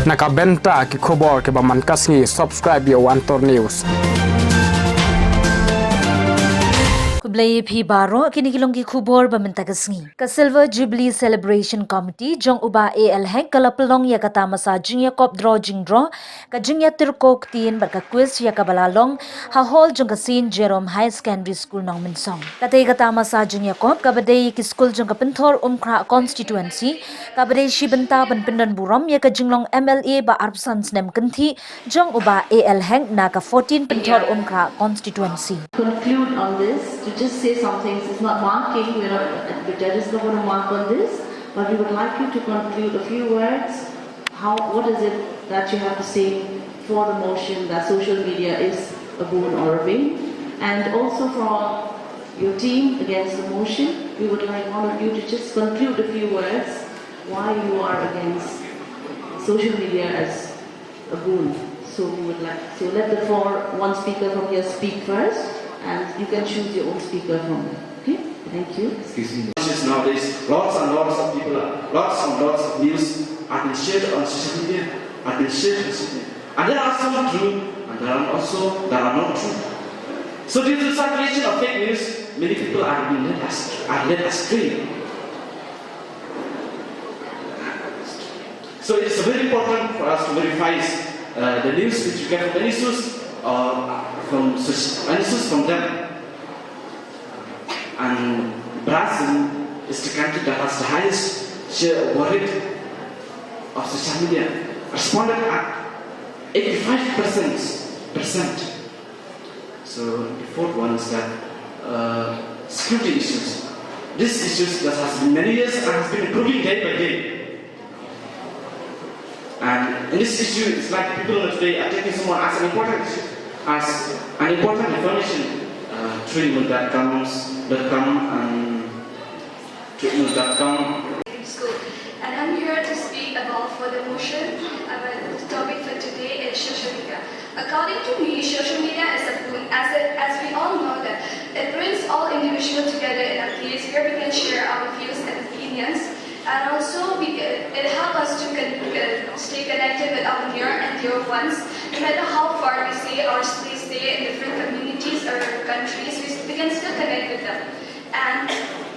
Nakabenta ki khobor ke baman kasngi subscribe yo Antor News. Kublai phi baro kinikilongi khubor baminta kasngi ka Silver Jubilee Celebration Committee jong uba AL Hek kalapelong ya kata masa jingya kop draw jingdro ka jingya tirkok tin bar ka quiz ya kabalalong ha hall jong ka sin Jerome High Secondary School nong minsong kate kata masa jingya kop ka badai ki school jong ka penthor umkhra constituency ka badai shibenta ban pindan buram ya ka jinglong MLA ba arpsan snem kanthi jong uba AL Hek na ka 14 penthor umkhra constituency conclude on this, to just say some things. It's not marking, the judge is not going to mark on this, but we would like you to conclude a few words. What is it that you have to say for the motion that social media is a boon or a bane? And also for your team against the motion, we would like one of you to just conclude a few words why you are against social media as a boon. So we would like, so let the one speaker from here speak first, and you can choose your own speaker from there. Okay? Thank you. Excuse me. Nowadays, lots and lots of people, lots and lots of news are being shared on social media, and there are some true, and there are not true. So due to the circulation of fake news, many people are being led astray. So it's very important for us to verify the news which we get from any source from them. And Brazil is the country that has the highest share of rate of social media, responded at 85%. So the fourth one is that security issues. This issues that has been many years and has been improving day by day. And in this issue, it's like people today are taking someone as an important issue, as an important information. Treatment.com and treatment.com. And I'm here to speak about for the motion. The topic for today is social media. According to me, social media is a boon, as we all know that it brings all individuals together in a place where we can share our views and opinions. And also, it helps us to stay connected with our near and dear ones. No matter how far we stay in different communities or countries, we can still connect with them. And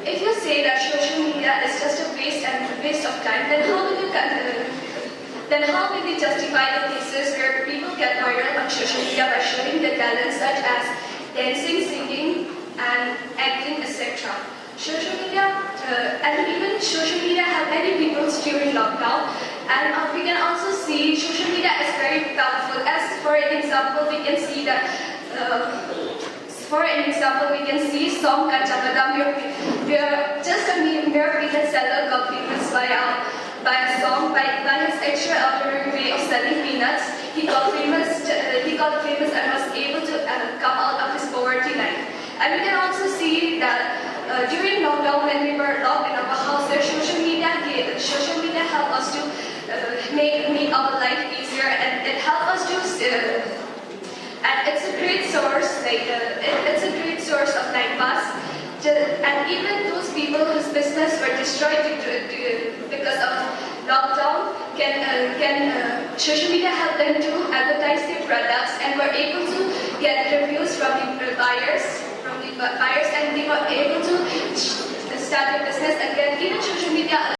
if you say that social media is just a waste of time, then how will we justify the cases where people get viral on social media by showing their talents such as dancing, singing, and acting, etc. Social media help many people during lockdown, and we can also see social media is very powerful. As for an example, we can see that. Song Kachabadam, where just a mere peanut seller got famous by a song by his extraordinary way of selling peanuts. He got famous and was able to come out of his poverty life. And we can also see that during lockdown, when we were locked in our houses, social media helped us to make our life easier, and it helped us to. And it's a great source, it's a great source of time pass. And even those people whose business were destroyed because of lockdown, social media help them to advertise their products, and were able to get reviews from the buyers, and they were able to start their business again. Even social media